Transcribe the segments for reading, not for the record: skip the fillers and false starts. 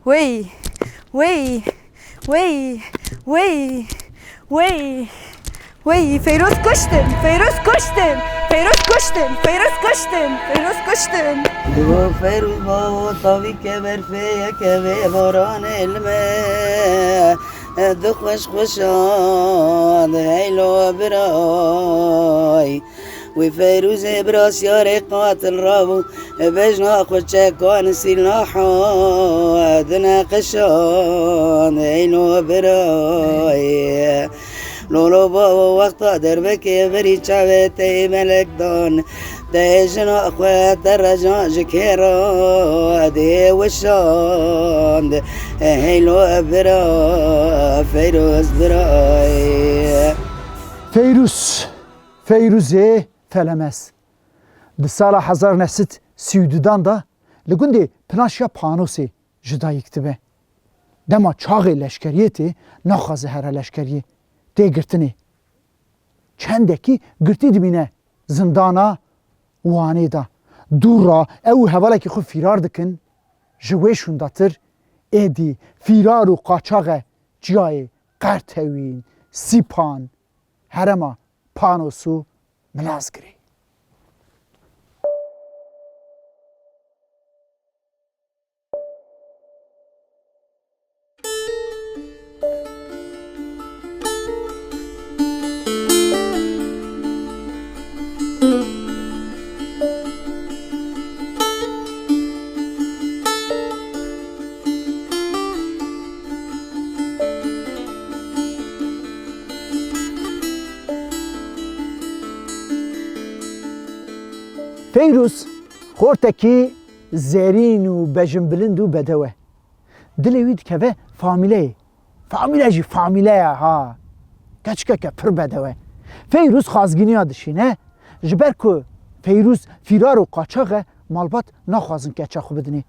وی وی وی وی وی وی فیروز کشتن فیروز کشتن فیروز کشتن فیروز کشتن فیروز کشتن دو فیروز با طاوی که برفه که به باران علمه دو خوش خوشان هیلو برای و فیروز براس یار قاتل رابو بجنا خود چکان سلاحا دناقشان هیلو برای لولو بابا وقتا دربك بري چاوتي ملك دون ديجنا اخوات الرجاء جكيرا دي وشان هيلو برا فيروز براي فیروزه فلمس د سال 1932 دا لگوندی پناشیا پانوسی جدایی کتبه دما چاق لشکریتی نخوازه هر لشکریه دی گرتنی چندکی گرتی دبینه زندانا وانه دا دور را او حواله که خود فیرار دکن جویشون داتر ایدی فیرار و قاچاق جای قرتوین سیپان هرما پانوسو ملازگری فیروز خورتکی زرین و بجن بلند و بدوه دلوید که به فامیله ها کچکه که پر بدوه فیروز خازگینی ها دشینه جبر که فیروز فیرار و قاچاقه مالبات نخوازن که چاخو بدنی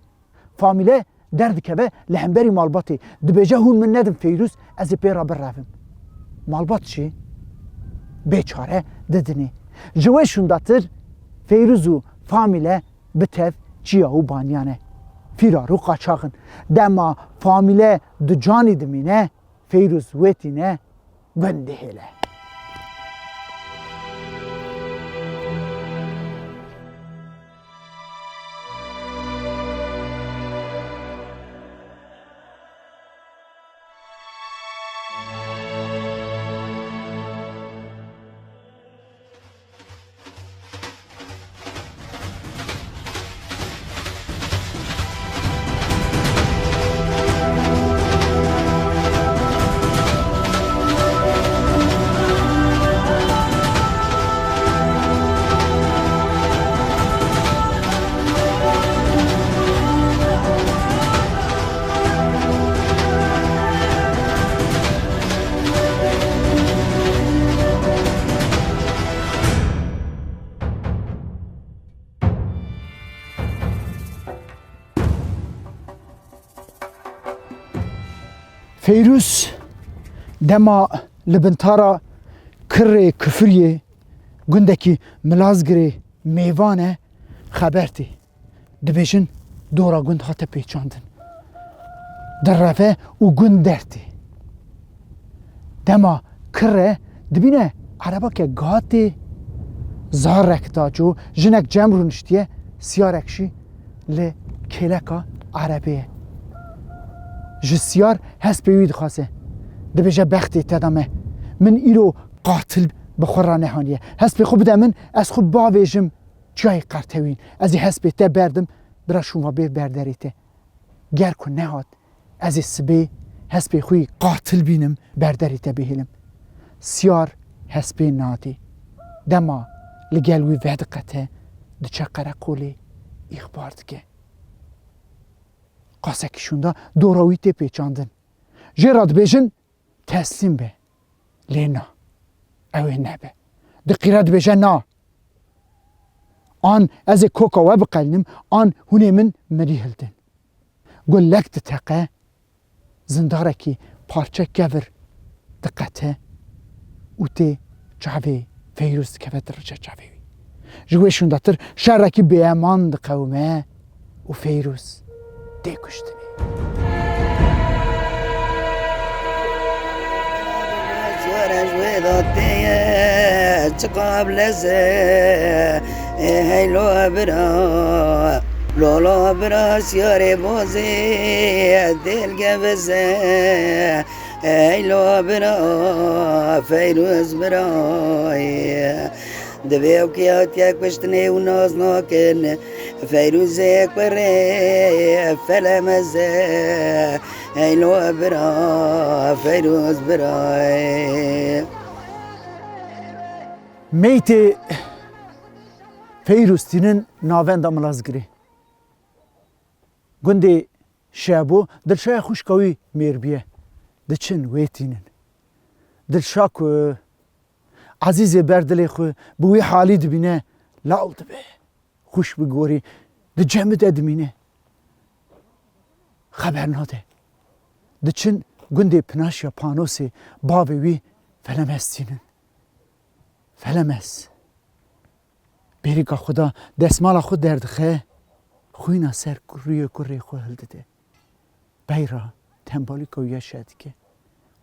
فامیله درد که به لحنبری مالباتی دبجه هون من ندم فیروز از پیرا بر رویم مالبات چی؟ بیچاره ددنی جوهشون داتر فیروز و فامیله بتف چیا و بانیانه فیرار و قاچاقن دما فامیله دو جانی دمینه فیروز ویتینه گنده هیله فیروز دما لبنتارا کره کفریه گندکی ملازگری میوانه خبرتی دبیشن دورا گند هات پیچاندن در رفه و گند درتی دما کره دبینه عربا که گاتی زار رکتا جو جنک جمع رو نشتیه سیارکشی لکلکا عربیه جسیار هست بیوید خواسته دبیجه بختی تدامه من ایرو قاتل بخورا نهانیه هست بی خوب ده من از خوب باویجم جای قرتوین از هست بی ته بردم برا شما بیر برداریته گر کن نهاد از سبی هست بی خوی قاتل بینم برداریته بهیلم سیار هست بی نادی دما لگلوی ودقته ده چه قرقولی اخبار دگه قاسکشون دا دوراوی تی پیچاندن جراد بیجن تسلیم به لینا اوه نبه دقیراد بیجن نا آن از کوکا و بقلنم آن هونه من مریهلدن گل لک تقه زنداره کی پارچه گور دقته او تی جاوی فیروز که درجه جاوی جویشون داتر شرکی به امان قومه و فیروز دی کشتنی جويداتي تقابل زي هيلو برا لولا برا سياري بوزي ديل قبزي هيلو برا فيروز براي دبيو كياتيك بشتني وناز ناكن فيروزك بري فلمزي هيلو برا فيروز براي میتی فیروستینن ناوند ملازگری گندی شابو دلشای خوشکوی میربیه دچن ویتینن دلشاکو عزیز بردلی خو بوی حالی دبینه لال دبه خوش بگوری دجمد ادمینه خبر ناده دچن گندی پناشیا پانوسی باوی وی فلمستینن فلمس بری که خدا دستمال خود دردخه خوینا سر روی کره خو هلده بیرا تنبالی که ویه شد که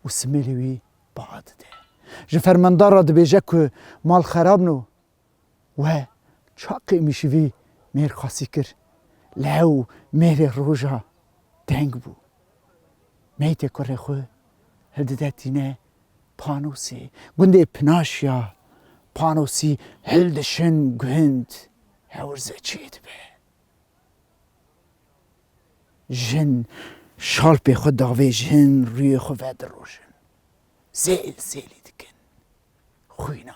و سمیلی وی باعد ده جفرمندار را دبیجه که مال خراب نو و چاقی میشوی میر خاصی کر لهو میر روژا دنگ بو میت کره خو هلده تینه پانوسی گنده پناشیا پانوسی هلدشن گوهند هورزه چید به جن شال پی خود داوی جن روی خود ود روشن زیل زیلی دکن خوینا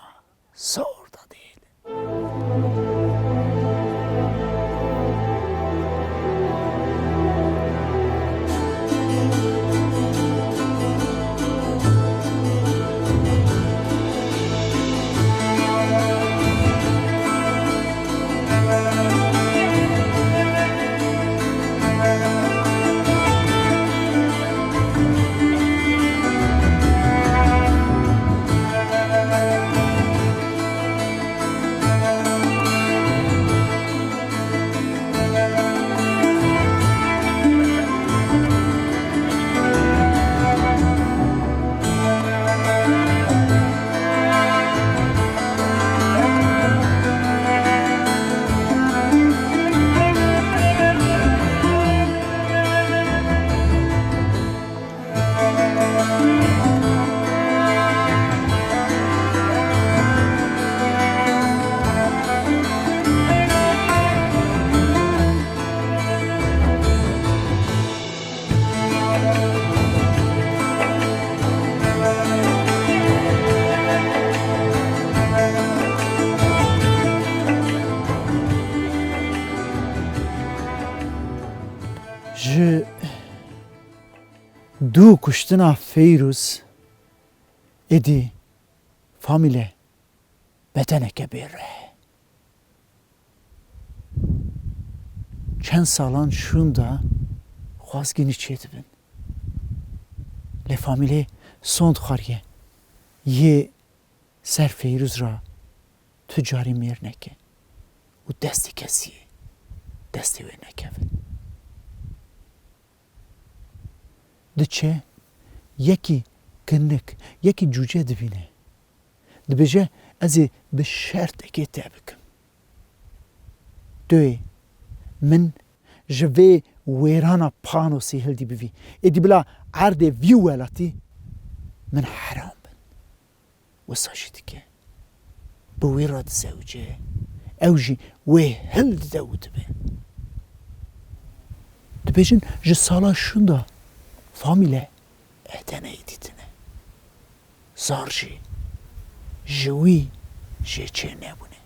سور دادیل دو کشتنا فیروز ادی فامیله بدنه که بیره چند سالان شوندا خوازگینی چیت بین لی فامیله سوند خاریه یه سر فیروز را تجاری میر نکه و دستی کسیه دستی وی نکه دچه یکی کنک یکی جوجه دبینه دبیجه ازی به شرط اگه تابکم دوی من جوی ویرانا پانوسی هلدی بوی ادی بلا عرض ویو ولاتی من حرام بن وساشتی که بویراد زوجه اوجی وی هلد داود بن دبیجن جسالا شوندا فامیله اهتنه ایدیتنه زارجی جوی جه چه نبونه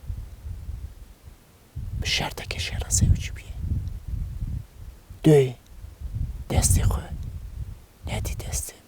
به شرطه که شهر زوجی بیه دوی دستی خود ندی دسته